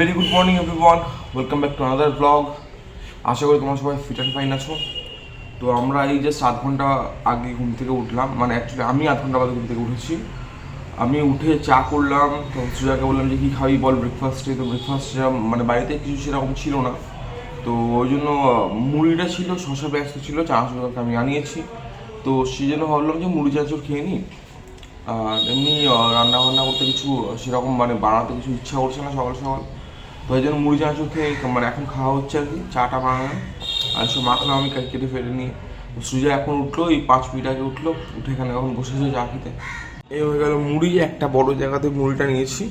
Very good morning everyone, welcome back to another blog. আশা করি তোমরা সবাই ফিট অ্যান্ড ফাইন আছো। তো আমরা এই জাস্ট 7 ঘন্টা আগে ঘুম থেকে উঠলাম, মানে অ্যাকচুয়ালি আমি 8 ঘন্টা বাদে ঘুম থেকে উঠেছি। আমি উঠে চা করলাম, তো সুজাকে বললাম যে কী খাবি বল ব্রেকফাস্টে। তো ব্রেকফাস্ট সেরকম মানে বাড়িতে কিছু সেরকম ছিল না, তো ওই জন্য মুড়িটা ছিল, শসা ব্যস্ত ছিল, চানাচুরকে আমি আনিয়েছি। তো সেই জন্য ভাবলাম যে মুড়ি চানাচুর খেয়ে নিই। আর এমনি রান্না বান্না করতে কিছু সেরকম মানে বানাতে কিছু ইচ্ছা করছে না সকাল সকাল, তো এই জন্য মুড়ি চানাচুর খেয়ে মানে এখন খাওয়া হচ্ছে আর কি। চাটা বানালাম আর সব মাখলাম আমি কেটে ফেটে নিয়ে। সুজা এখন উঠলো, এই 5 মিনিট আগে উঠলো, উঠে এখানে এখন বসেছে চা খেতে। এই হয়ে গেল মুড়ি, একটা বড় জায়গাতে মুড়িটা নিয়েছি।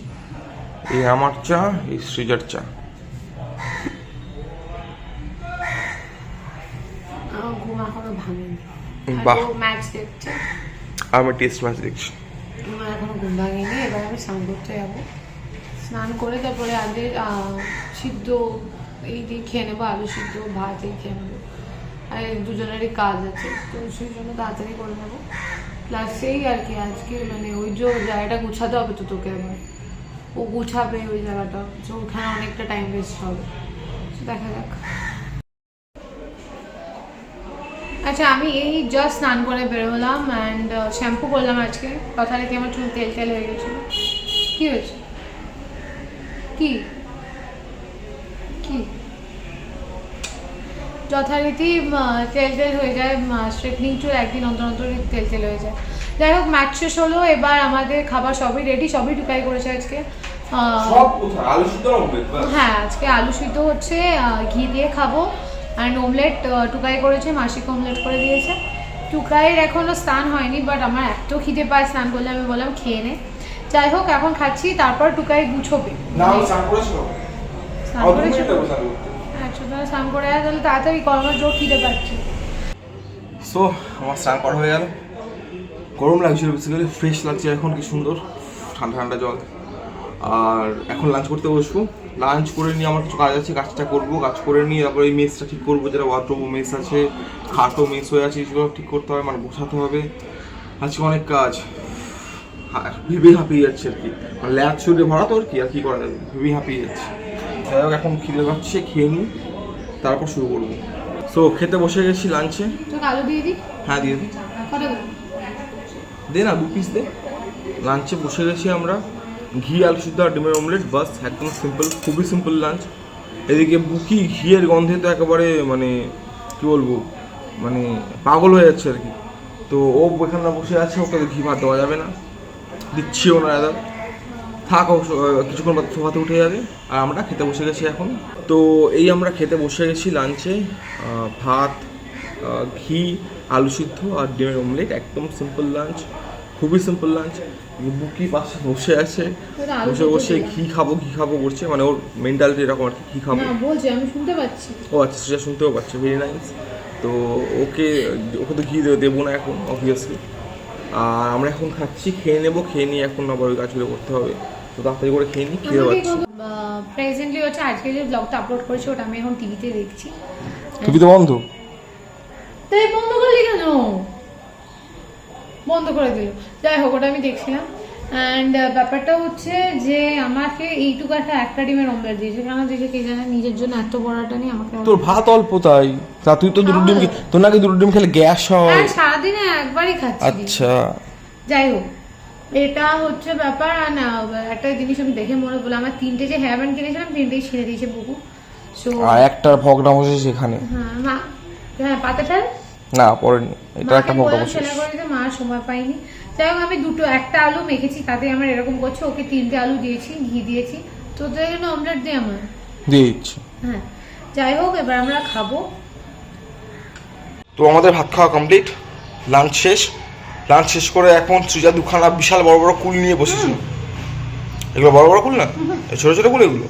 এই আমার চা, এই সৃজার চা। বাহ, আমি টেস্ট ম্যাচ দেখছি। আমার এখনো ঘুম ভাঙেনি। এবার আমি স্নান করতে যাবো। স্নান করে তারপরে আগে সিদ্ধ এই দিয়ে খেয়ে নেবো, আলু সিদ্ধ ভাত এই খেয়ে নেবো। আর দুজনেরই কাজ আছে, তো সেই জন্য তাড়াতাড়ি করে নেবো। প্লাস সেই আর কি আজকে মানে ওই যে জায়গাটা গুছাতে হবে, তো তোকে আবার ও গুছাবে ওই জায়গাটা, তো ওখানে অনেকটা টাইম ওয়েস্ট হবে। দেখা যাক। আচ্ছা, আমি এই জাস্ট স্নান করে বেরোলাম অ্যান্ড শ্যাম্পু করলাম আজকে। যথারীতি আমার চুল তেল তেল হয়ে গেছিল। কি হয়েছে? কি কি যথারীতি তেল তেল হয়ে যায়, স্ট্রেটনিং চুল একদিন অন্তর অন্তর তেল তেল হয়ে যায়। যাই হোক, ম্যাচ শেষ হলো, এবার আমাদের খাবার সবই রেডি, সবই টুকাই করেছে আজকে। হ্যাঁ, আজকে আলু সিদ্ধ হচ্ছে, ঘি দিয়ে খাবো। অ্যান্ড অমলেট টুকাই করেছে, মাসিকে অমলেট করে দিয়েছে। টুকাইয়ের এখনও স্নান হয়নি, বাট আমার এত খিদে পায় স্নান করলে, আমি বললাম খেয়ে নে। যাই হোক, এখন খাচ্ছি, তারপর টুকাই গুছোবে। স্নান করেছো? আচ্ছা, তাহলে স্নান করে আয়, তাহলে তাড়াতাড়ি কর, আমার জোর খিদে পাচ্ছে। সো আমার স্নান করা হয়ে গেল। গরম লাগছিল বেসিক্যালি, ফ্রেশ লাগছে এখন, কি সুন্দর ঠান্ডা ঠান্ডা জল। আর এখন লাঞ্চ করতে বসবো। লাঞ্চ করে নিয়ে আমার কিছু কাজ আছে, কাজটা করবো। কাজ করে নিয়ে তারপরে এই মেসটা ঠিক করবো, যেটা ওয়ার্ডরোব মেস আছে, খাটও মেস হয়ে আছে, সেগুলো ঠিক করতে হবে, মানে বসাতে হবে। আজকে অনেক কাজ, ভেবে হাঁপিয়ে যাচ্ছে আর কি, মানে ল্যাব শুটে ভরা তো আর কি, আর কি করা যাবে, ভেবেই হাঁপিয়ে যাচ্ছে। যাই হোক, এখন খিদে পাচ্ছে, খেয়ে নিই, তারপর শুরু করবো। সো খেতে বসে গেছি লাঞ্চে। আলু দিয়ে দিই? হ্যাঁ দিয়ে দিই। দে না, 2 পিস দে। লাঞ্চে বসে গেছি আমরা, ঘি আলু সিদ্ধ আর ডিমের অমলেট, বাস একদম সিম্পল, খুবই সিম্পল লাঞ্চ। এদিকে বুকি ঘিয়ের গন্ধে তো একেবারে মানে কী বলবো, মানে পাগল হয়ে যাচ্ছে আর কি। তো ও এখানে বসে আছে, ওকে ঘি ভাত দেওয়া যাবে না, দিচ্ছিও না দাদা, থাক, কিছুক্ষণ বাদ সোফাতে উঠে যাবে। আর আমরা খেতে বসে গেছি এখন। তো এই আমরা খেতে বসে গেছি লাঞ্চে, ভাত, ঘি, আলু সিদ্ধ আর ডিমের অমলেট, একদম সিম্পল লাঞ্চ, খুবই সিম্পল লাঞ্চ। বুকি পাশে বসে আছে, বসে বসে ঘি খাবো করছে, মানে ওর মেন্টালিটি এরকম আর কি, ঘি খাবো বলছে, আমি শুনতে পাচ্ছি। ও আচ্ছা, সেটা শুনতেও পাচ্ছে, ভেরি নাইস। তো ওকে তো ঘি দেবো না এখন অবভিয়াসলি। আর আমরা এখন খাচ্ছি, খেয়ে নেবো, খেয়ে নিয়ে এখন আবার ওই কাজগুলো করতে হবে। তো তাড়াতাড়ি করে খেয়ে নিই, খেয়ে পাচ্ছি। প্রেজেন্টলি হচ্ছে আজকে যে ব্লগটা আপলোড করেছি, ওটা আমি এখন টিভিতে দেখছি। টিভি তো বন্ধ। তাই বন্ধ করলি কেন? বন্ধ করে দিল। যাই হোক, ওটা আমি দেখছিলাম। অ্যান্ড ব্যাপারটা হচ্ছে যে আমাকে এইটুকু একটা ডিমের অমলেট দিয়েছে, কেন দিয়েছে কে জানে, নিজের জন্য এত বড়টা নিয়ে আমাকে। তোর ভাত অল্প তাই, তা তুই তো দুটো ডিম, তোর নাকি দুটো ডিম খেলে গ্যাস হয়? সারাদিনে একবারই খাচ্ছি। আচ্ছা, যাই হোক, এটা হচ্ছে ব্যাপার। আর না, একটা জিনিস আমি দেখে মনে বলে, আমার 3টে যে হেয়ার ব্যান্ড কিনেছিলাম, 3টেই ছিঁড়ে দিয়েছে বুকু। সো আর একটা ভগনা বসে সেখানে। হ্যাঁ, পাতে ফেল না পড়েনি, এটা একটা ভগনা বসে ছেলে করে দিতে, মা সময় পাইনি। যাই হোক, আমি একটা আলু মেখেছি, তাতে আমার এরকম করছে। ওকে 3টে আলু দিয়েছি, ঘি দিয়েছি, তো তোদের জন্য অমলেট দিয়ে আমার দিয়ে দিচ্ছি। হ্যাঁ, যাই হোক, এবার আমরা খাবো। তো আমাদের ভাত খাওয়া কমপ্লিট, লাঞ্চ শেষ করে এখন সৃজা দুখানা বিশাল বড় বড় কুল নিয়ে বসেছিল। এগুলো বড় বড় কুল না, ছোট ছোট কুল এগুলো।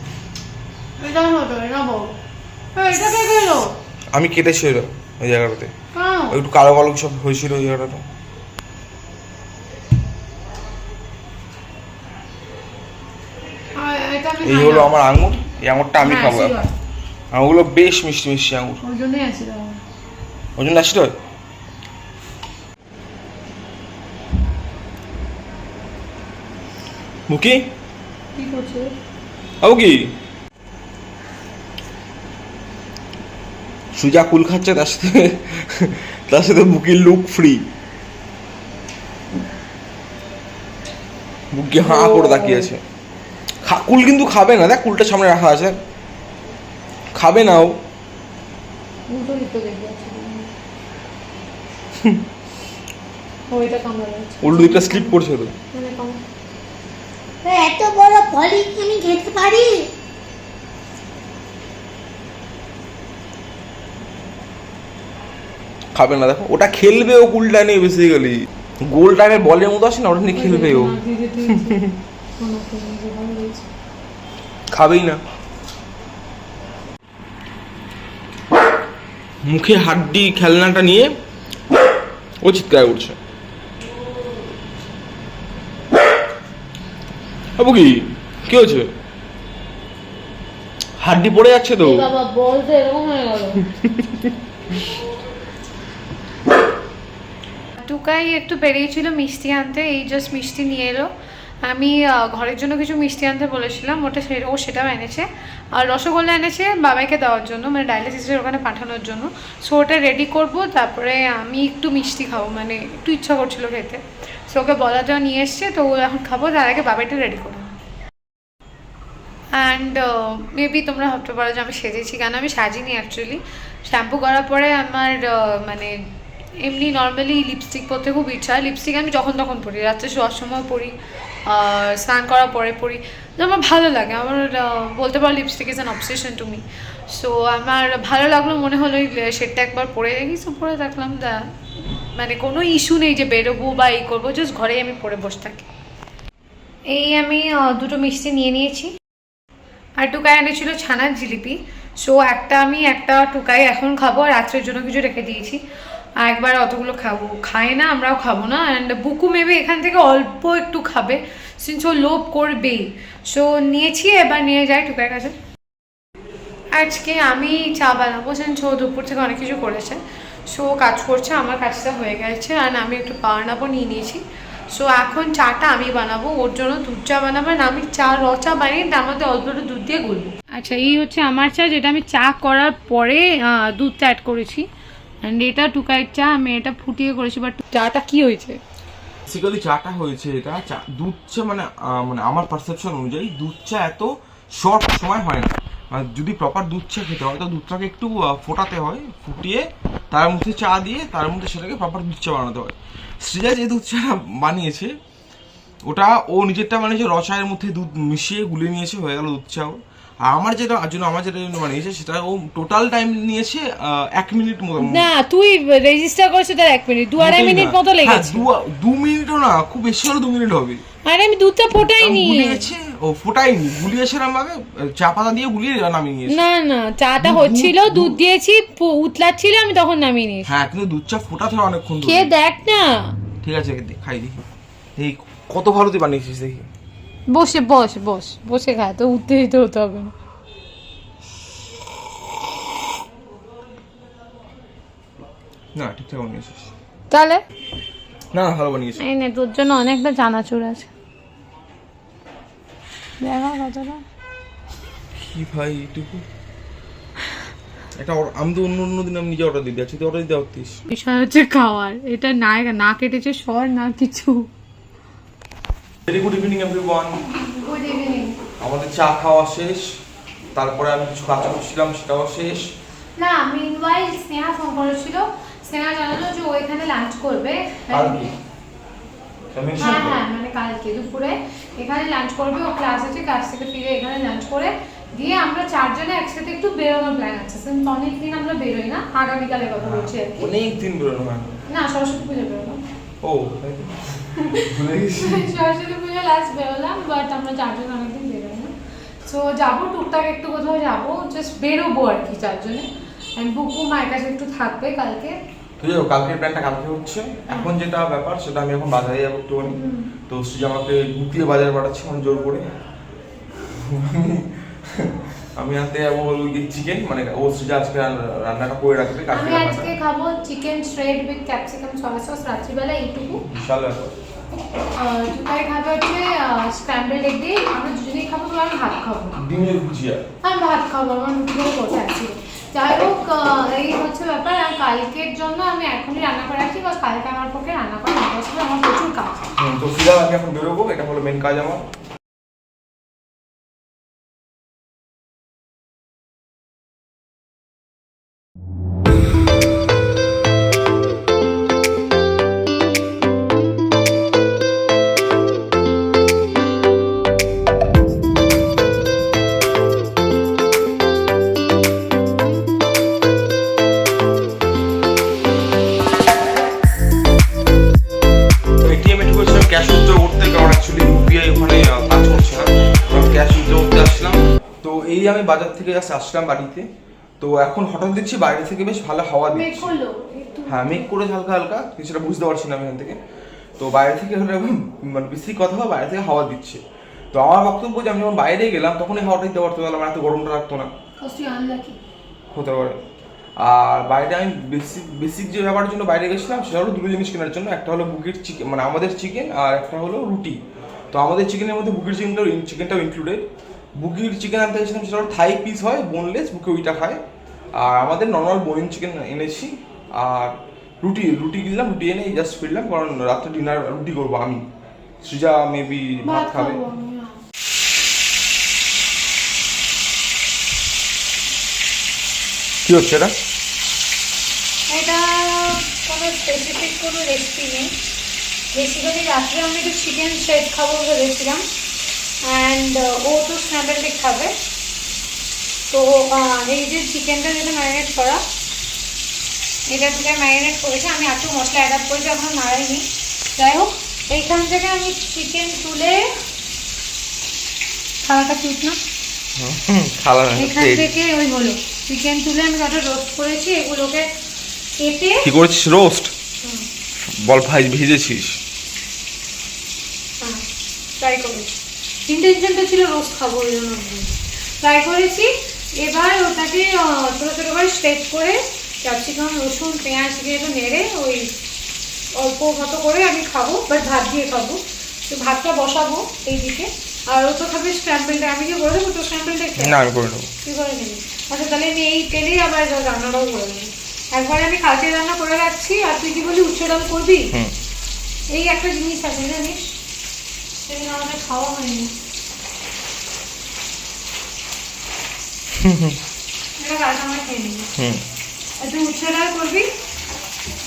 আমি কেটেছি ওই জায়গাটাতে, একটু কালো কালো সব হয়েছিল ওই জায়গাটাতে। এই হলো আমার আঙুর, এই আঙুরটা আমি খাবো। আঙুরগুলো বেশ মিষ্টি মিষ্টি আঙুর, ওই জন্য আসি তো। মুকি কি করছে? আবু কি সুজা কুল খাচ্ছে, তার সাথে বুকির লুক ফ্রি। বুকি হাঁ করে তাকিয়ে আছে। কুল কিন্তু খাবে না, দেখ কুলটা সামনে রাখা আছে, খাবে না ও। উল্টো দিকটা স্লিপ করছে তো। এত বড় ফলি আমি খেতে পারি? খাবে না, দেখো ওটা খেলবে ও কুলটা নিয়ে বেসিক্যালি। গোলটাকে বলের মতো আসে না, ওটা নিয়ে খেলবে ও। খাবেই না। মুখে হাড্ডি খেলনাটা নিয়ে ও চিৎকার করছে। বাবু কি হয়েছে? হাড্ডি পড়ে যাচ্ছে তো। বাবা বলতে এরকম হয়ে গেল। টুকাই একটু বেরিয়েছিল মিষ্টি আনতে, এই জাস্ট মিষ্টি নিয়ে এলো। আমি ঘরের জন্য কিছু মিষ্টি আনতে বলেছিলাম, ও সেটাও এনেছে। আর রসগোল্লা এনেছে বাবাইকে দেওয়ার জন্য, মানে ডায়ালিসিসের ওখানে পাঠানোর জন্য। সো ওটা রেডি করব, তারপরে আমি একটু মিষ্টি খাবো, মানে একটু ইচ্ছা করছিল খেতে। সো ওকে বলাটা নিয়ে এসছে, তো ও এখন খাবো, তার আগে বাবাইটা রেডি করবো। অ্যান্ড মেবি তোমরা ভাবতে পারো যে আমি সেজেছি, কেন আমি সাজিনি অ্যাকচুয়ালি। শ্যাম্পু করার পরে আমার মানে এমনি নর্মালি লিপস্টিক পরতে খুব ইচ্ছা হয়। লিপস্টিক আমি যখন তখন পরি, রাত্রে শোয়ার সময় পরি, স্নান করার পরে পরি, তো আমার ভালো লাগে। আমার বলতে পারো lipstick is an obsession to me. So আমার ভালো লাগলো, মনে হলো এই শেডটা একবার পরে দেখি, সো পরে দেখলাম। মানে কোনো ইস্যু নেই যে বেরোবো বা এই করবো, জাস্ট ঘরেই আমি পরে বসে থাকি। এই আমি দুটো মিষ্টি নিয়ে নিয়েছি। আর টুকাই এনেছিল ছানার জিলিপি। সো একটা টুকাই এখন খাবো, আর রাত্রের জন্য কিছু রেখে দিয়েছি। আর একবার অতগুলো খাই না, আমরাও খাবো না। অ্যান্ড বুকু মেবি এখান থেকে অল্প একটু খাবে, সিন্স ও লোভ করবেই। সো নিয়েছি, এবার নিয়ে যাই টুকাইয়ের কাছে। আজকে আমি চা বানাবো, সিন্স ও দুপুর থেকে অনেক কিছু করেছে। সো কাজ করছে, আমার কাজটা হয়ে গেছে, আর আমি একটু বানাবো নিয়ে নিয়েছি। সো এখন চাটা আমি বানাবো, ওর জন্য দুধ চা বানাবো। আর আমি র চা বানিয়ে তার মধ্যে অল্প একটু দুধ দিয়ে গুলবো। আচ্ছা, এই হচ্ছে আমার চা, যেটা আমি চা করার পরে দুধটা অ্যাড করেছি। অ্যান্ড এটা টুকাইয়ের চা, আমি এটা ফুটিয়ে করেছি। বাট চাটা কি হয়েছে? বেসিক্যালি চাটা হয়েছে এটা দুধ চা, মানে আমার পারসেপশন অনুযায়ী দুধ চা এত শর্ট সময় হয় না। মানে যদি প্রপার দুধ চা খেতে হয় তো দুধটাকে একটু ফোটাতে হয়, ফুটিয়ে তার মধ্যে চা দিয়ে তার মধ্যে সেটাকে প্রপার দুধ চা বানাতে হয়। সৃজা যে দুধ চা বানিয়েছে ওটা ও নিজেরটা বানিয়েছে, রসায়ের মধ্যে দুধ মিশিয়ে গুলে নিয়েছে, হয়ে গেল দুধ চাও। আর আমার যেটা বানিয়েছে সেটা ও টোটাল টাইম নিয়েছে 1 মিনিট মতো। না, তুই রেজিস্টার করেছিস তার 1 মিনিট, 2-2.5 মিনিট মতো লেগেছে। 2 মিনিটও না, খুব বেশি হলো 2 মিনিট হবে। আরে আমি দুধটা ফোটাইনি। ফোটাইনি, গুলিয়েছে আমাকে চা পাতা দিয়ে গুলিয়ে নামিয়ে নিয়েছে। না, চাটা হচ্ছিল, দুধ দিয়েছি, উতলাচ্ছিল, আমি তখন নামিয়ে নিয়েছি। হ্যাঁ, কিন্তু দুধ চা ফোটাতে হয় অনেকক্ষণ ধরে। খেয়ে দেখ না। ঠিক আছে, খাই দেখি। এই কত ভালো তুই বানিয়েছিস দেখি। বসে খা, তো উত্তেজিত হতে হবে না। না, ঠিকঠাক বানিয়েছিস তাহলে। না, ভালো বানিয়েছিস। এই নে, তোর জন্য অনেকটা চানাচুর আছে, দেখা কতটা। কি ভাই এটুকু? এটা আমি তো অন্য দিন আমি নিজে অর্ডার দিতে যাচ্ছি, তুই অর্ডার দিতে পারতিস। বিষয় হচ্ছে খাওয়ার, এটা না কেটেছে সর না কিছু। Very good evening everyone. Good evening. আমাদের চা খাওয়া শেষ, তারপরে আমি কিছু কাজ করছিলাম, সেটাও শেষ। না, মিনওয়াইল স্নেহা ফোন করেছিল। স্নেহা জানালো যে ও এখানে লাঞ্চ করবে। হ্যাঁ, মানে কালকে দুপুরে এখানে লাঞ্চ করবে। ও ক্লাস আছে, ক্লাস থেকে ফিরে এখানে লাঞ্চ করে দিয়ে আমরা চারজনে একসাথে একটু বেরোনোর প্ল্যান আছে। অনেকদিন আমরা বেরোই না, আগামীকালের কথা বলছি আর কি। অনেকদিন বেরোনো হয় না, সরস্বতী পুজো বেরোনো। ও সরস্বতী পুজো লাস্ট বেরোলাম, বাট আমরা চারজন অনেকদিন বেরোই না। সো যাবো টুকটাক একটু কোথাও যাবো, জাস্ট বেরোবো আর কি চারজনে। অ্যান্ড বুকু মায়ের কাছে একটু থাকবে কালকে। তুই কালকের প্ল্যানটা কালকে হচ্ছে। এখন যেটা ব্যাপার সেটা আমি এখন বাজারে যাবো একটুখানি। তো সৃজা আমাকে গুটিয়ে বাজারে পাঠাচ্ছে মানে জোর করে। আমি আনতে যাবো চিকেন, মানে ও সৃজা আজকে রান্নাটা করে রাখবে। আমি আজকে খাবো chicken shred with capsicum soya sauce রাত্রিবেলা, এইটুকু। বিশাল ব্যাপার। টুকাই খাবে হচ্ছে স্ক্র্যাম্বলড এগ দিয়ে। আমরা দুজনেই খাবো, তো আমি ভাত খাবো না। ডিমের ভুজিয়া। আমি ভাত খাবো, আমার রুটি করে বসে আছি। যাই হোক, এই হচ্ছে ব্যাপার। আর কালকের জন্য আমি এখনই রান্না করে রাখছি, বা কালকে আমার পক্ষে রান্না করা ইম্পসিবল, আমার প্রচুর কাজ। তো ফিলহাল আমি এখন বেরোবো, এটা হলো মেন কাজ আমার। এটিএম এ ঢুকেছিলাম ক্যাশ উইথড্র করতে, কারণ অ্যাকচুয়ালি ইউপিআই ওখানে কাজ করছে না, ক্যাশ উইথড্র করতে আসলাম। তো এই আমি বাজার থেকে জাস্ট আসলাম বাড়িতে। তো এখন হঠাৎ দেখছি বাইরে থেকে বেশ ভালো হাওয়া মেঘ দিচ্ছে। করলো একটু। হ্যাঁ, মেঘ করে হালকা হালকা, কিছুটা বুঝতে পারছি না আমি এখান থেকে। তো বাইরে থেকে মানে বেশি কথা হয়, বাইরে থেকে হাওয়া দিচ্ছে। তো আমার বক্তব্য যে আমি যখন বাইরে গেলাম তখন এই হাওয়াটা দিতে পারতো, তাহলে আমার এত গরমটা লাগতো না, তুই আনলাকি হতে পারে। আর বাইরে আমি বেসিক যে ব্যাপারের জন্য বাইরে গেছিলাম সেটা হলো দুটো জিনিস কেনার জন্য। একটা হলো বুকের চিকেন, মানে আমাদের চিকেন, আর একটা হলো রুটি। তো আমাদের চিকেনের মধ্যে বুকের চিকেনটাও ইনক্লুডেড। বুকির চিকেন আনতে গেছিলাম, সেটা হলো থাই পিস হয়, বোনলেস, বুকে ওইটা খায়। আর আমাদের নর্মাল বোনিং চিকেন এনেছি। আর রুটি কিনলাম, রুটি এনে জাস্ট ফিরলাম, কারণ রাত্রে ডিনার রুটি করবো আমি। সৃজা মেবি ভাত খাবে। খাবো আমি। কি হচ্ছে এটা? এটা কোনো স্পেসিফিক কোনো রেসিপি নেই, বেসিক্যালি রাত্রে আমি একটু চিকেন শেড খাবো ভেবেছিলাম, অ্যান্ড ও তো স্ন্যাপেল এগ খাবে। তো এই যে চিকেনটা যেটা ম্যারিনেট করা, এটা থেকে ম্যারিনেট করেছে, আমি একটু মশলা অ্যাড আপ করেছি, এখন মারাইনি। যাই হোক, এইখান থেকে আমি চিকেন তুলে, খাওয়াটা ঠিক না, এখান থেকে ওই হলো চিকেন তুলে আমি কটা রোস্ট করেছি, এগুলোকে কেটে। কি করেছিস রোস্ট? বল ভাই, ভেজেছিস? হ্যাঁ, ট্রাই করেছি, ইন্টেনশনটা ছিল রোস্ট খাবো, ওই জন্য ট্রাই করেছি। এবার ওটাকে ছোটো ছোটো করে স্ট্রেচ করে ক্যাপসিকাম, রসুন, পেঁয়াজ দিয়ে একটু নেড়ে ওই অল্প মতো করে আমি খাবো, বাট ভাত দিয়ে খাবো। তো ভাতটা বসাবো এইদিকে, আর ও তো খাবে স্ক্র্যাম্বলটা। আমি কি করে দেবো তো স্ক্র্যাম্বলটা? না, আমি করে নেবো। কি করে নেবি? আচ্ছা, তাহলে আমি এই তেলেই আবার রান্নাটাও করে নেবো। একবারে আমি কালকে রান্না করে রাখছি। আর তুই কি বলি, উচ্ছে ডাল করবি? এই একটা জিনিস আছে জানিস, সেদিন আমাদের খাওয়া হয়নি, এটা কালকে আমরা খেয়ে নিবি। আর তুই উচ্ছে ডাল করবি,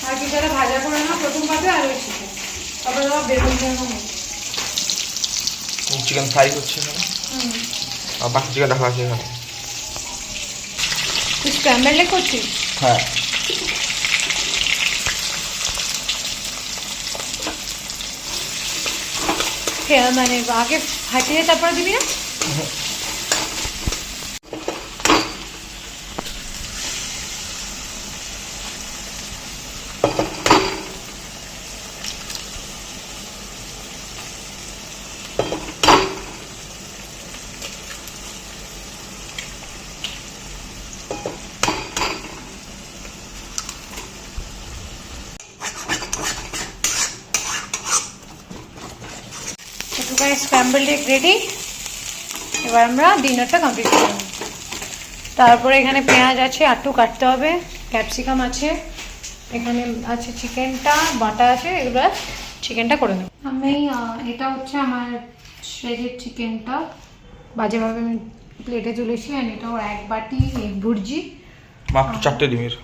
আর কি তারা ভাজা করে না প্রথম পাবে, আর ওই চিকেন, তারপরে আবার বেগুন বেগুন হবে। চিকেন ফ্রাই হচ্ছে এখানে, আর বাকি চিকেন রাখা আছে এখানে। তুই স্ক্র্যাম্বল এগ করছিস? হ্যাঁ। মানে আগে ফাটিয়ে তারপরে দিবি না? Scrambled egg ready. এবার আমরা ডিনারটা কমপ্লিট করে নেব। তারপরে এখানে পেঁয়াজ আছে, আটটু কাটতে হবে, ক্যাপসিকাম আছে, এখানে আছে চিকেনটা বাটা আছে, এগুলো চিকেনটা করে নেব আমি। এটা হচ্ছে আমার শ্রেডেড চিকেনটা, বাজেভাবে আমি প্লেটে তুলেছি। আর এটাও এক বাটি এগ ভুর্জি, মাত্র 4টে ডিমের,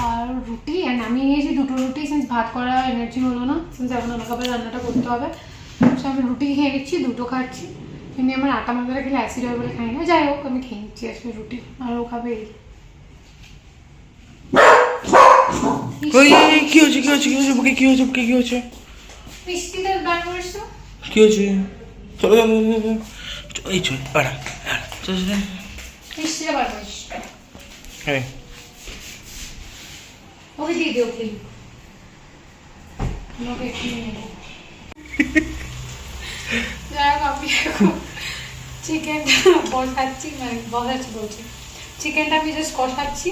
আর রুটি। অ্যান্ড আমি নিয়েছি দুটো রুটি, সিন্স ভাত করার এনার্জি হলো না, সিন্স এখন আমাকে আবার রান্নাটা করতে হবে। সো আমি রুটি খেয়ে নিচ্ছি, দুটো খাচ্ছি। এমনি আমার আটা ময়দাটা খেলে অ্যাসিড হয় বলে খাই না। যাই হোক, আমি খেয়ে নিচ্ছি আজকে রুটি, আর ও খাবে এই। কি হচ্ছে কি হচ্ছে কি হচ্ছে বুকে, কি হচ্ছে বুকে, কি হচ্ছে? মিষ্টিটা বার করিস তো? কি হচ্ছে? চলো চলো এই চল পাড়া, চল চল। মিষ্টিটা বার করিস। হ্যাঁ, ওকে দিয়ে দিও প্লিজ। ওকে খেয়ে নেব। যাই হোক, আমি এখন চিকেনটা বসাচ্ছি, মানে বসাচ্ছি বলছি, চিকেনটা আমি জাস্ট কষাচ্ছি।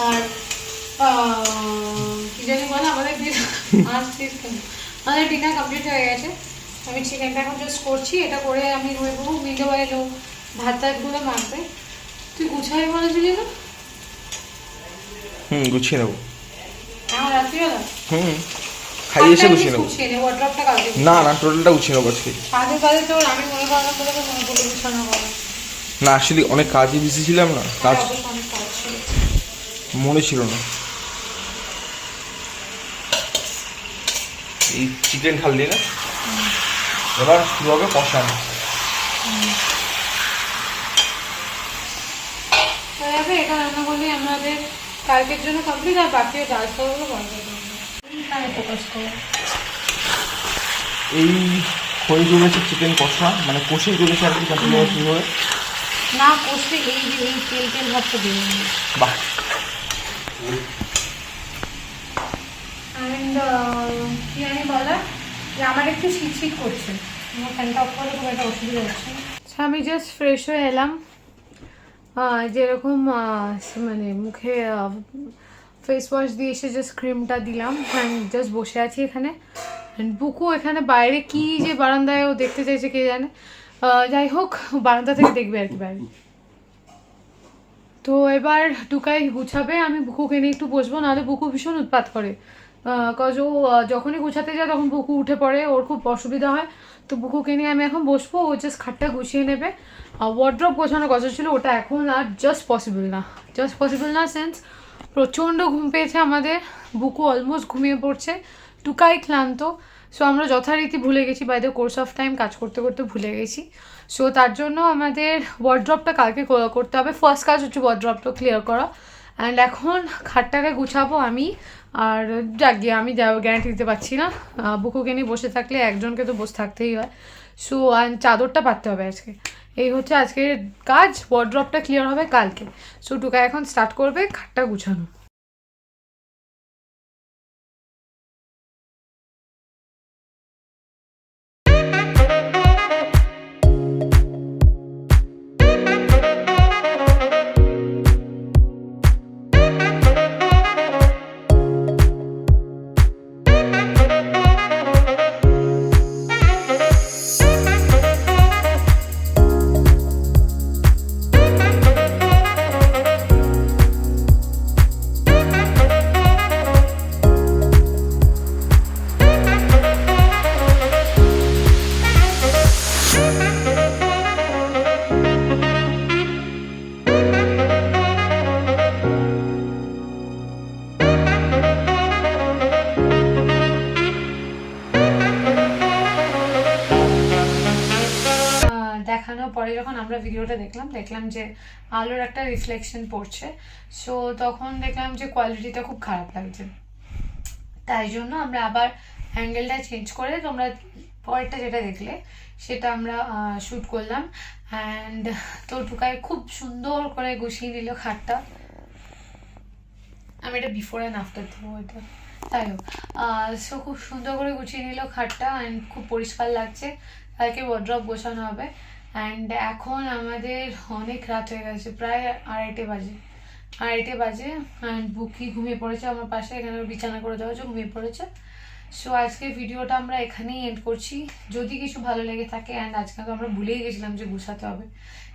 আর কি জানি বলো, আমাদের ডিনার কমপ্লিট হয়ে গেছে। আমি চিকেনটা এখন জাস্ট করছি, এটা করে আমি রয়ে দেবো। মিলো এলো ভাত টাতগুলো মাখবে। তো তুই গুছাই বলেছিলি না গুছিয়ে নেবো। এখন রাত্রিবেলা খাইয়ে এসে গুছিয়ে নেবো। গুছিয়ে নেবো, ওয়ার্ড্রপটা কালকে না টোটালটা গুছিয়ে নেবো আজকে। কাজে কাজে তোর আমি মনে করলাম বলে তো মনে করলো গুছানো করা। না আসলে অনেক কাজে বিজি ছিলাম না, কাজ অনেক কাজ ছিল। মনে ছিল না। এই চিকেন ঢাললি না, এবার শুরু হবে কষানো। তবে এটা রান্না করলে আমাদের কালকের জন্য কমপ্লিট, আর বাকি ডাল চালগুলো বন্ধ করবো। এইখানে ফোকাস করো। এই হয়ে চলেছে চিকেন কষা, মানে কষেই চলেছে আর কি কন্টিনিউয়াসলি হবে। না কষলে এই যে এই তেল তেল ভাবটা দেবে না। বাহ। অ্যান্ড কি জানি বলা যে আমার একটু শীত করছে, আমার ফ্যানটা অফ করলে খুব একটা অসুবিধা হচ্ছে না। আমি জাস্ট ফ্রেশ হয়ে এলাম, যেরকম মানে মুখে ফেস ওয়াশ দিয়ে এসে জাস্ট ক্রিমটা দিলাম অ্যান্ড জাস্ট বসে আছি এখানে। অ্যান্ড বুকু এখানে বাইরে কি যে বারান্দায় ও দেখতে চাইছে কে জানে, যাই হোক বারান্দা থেকে দেখবে আর কি বাইরে। তো এবার টুকাই গুছাবে, আমি বুকুকে নিয়ে একটু বসবো, নাহলে বুকু ভীষণ উৎপাত করে। কজ ও যখনই গুছাতে যায় তখন বুকু উঠে পড়ে, ওর খুব অসুবিধা হয়। তো বুকুকে নিয়ে আমি এখন বসবো, ও জাস্ট খাটটা গুছিয়ে নেবে। ওয়ার্ড্রপ গোছানোর কথা ছিল, ওটা এখন আর জাস্ট পসিবল না সেন্স প্রচণ্ড ঘুম পেয়েছে আমাদের, বুকু অলমোস্ট ঘুমিয়ে পড়ছে, টুকাই ক্লান্ত। সো আমরা যথারীতি ভুলে গেছি, by the course of time কাজ করতে করতে ভুলে গেছি। সো তার জন্য আমাদের ওয়ার্ড্রপটা কালকে করতে হবে। ফার্স্ট কাজ হচ্ছে ওয়ার্ড্রপটা ক্লিয়ার করা। অ্যান্ড এখন খাটটাকে গুছাবো আমি, আর গিয়ে আমি গ্যারান্টি দিতে পারছি না, বুকুকে নিয়ে বসে থাকলে একজনকে তো বসে থাকতেই হয়। সো চাদরটা পাততে হবে আজকে, এই হচ্ছে আজকের কাজ। ওয়ার্ড্রপটা ক্লিয়ার হবে কালকে। সো টুকা এখন স্টার্ট করবে খাটটা গুছানো। দেখানোর পরে যখন আমরা ভিডিওটা দেখলাম যে আলোর একটা রিফ্লেকশন পড়ছে। সো তখন দেখলাম যে কোয়ালিটিটা খুব খারাপ লাগছে, তাই জন্য আমরা আবার অ্যাঙ্গেলটা চেঞ্জ করে তোমরা পরেরটা যেটা দেখলে সেটা আমরা শ্যুট করলাম। অ্যান্ড তো টুকাই খুব সুন্দর করে গুছিয়ে নিল খাটটা। আমি এটা বিফোর অ্যান্ড আফটার দেবো এটা, তাই হোক। সো খুব সুন্দর করে গুছিয়ে নিল খাটটা অ্যান্ড খুব পরিষ্কার লাগছে। কালকে ওয়ার্ড্রপ গোছানো হবে। অ্যান্ড এখন আমাদের অনেক রাত হয়ে গেছে, প্রায় 2:30 বাজে। অ্যান্ড বুকি ঘুমিয়ে পড়েছে আমার পাশে, এখানে বিছানা করে দেওয়া হচ্ছে, ঘুমিয়ে পড়েছে। সো আজকের ভিডিওটা আমরা এখানেই এন্ড করছি। যদি কিছু ভালো লেগে থাকে, অ্যান্ড আজকে তো আমরা ভুলেই গেছিলাম যে গুছাতে হবে,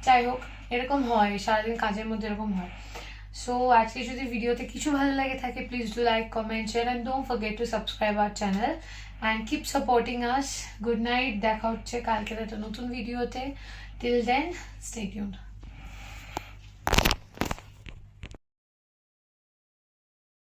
যাই হোক এরকম হয়, সারাদিন কাজের মধ্যে এরকম হয়। সো আজকে যদি ভিডিওতে কিছু ভালো লাগে থাকে, please do like, comment, share and don't forget to subscribe our channel and keep supporting us. Good night, দেখা হচ্ছে কালকের একটা নতুন ভিডিওতে। Till then stay tuned.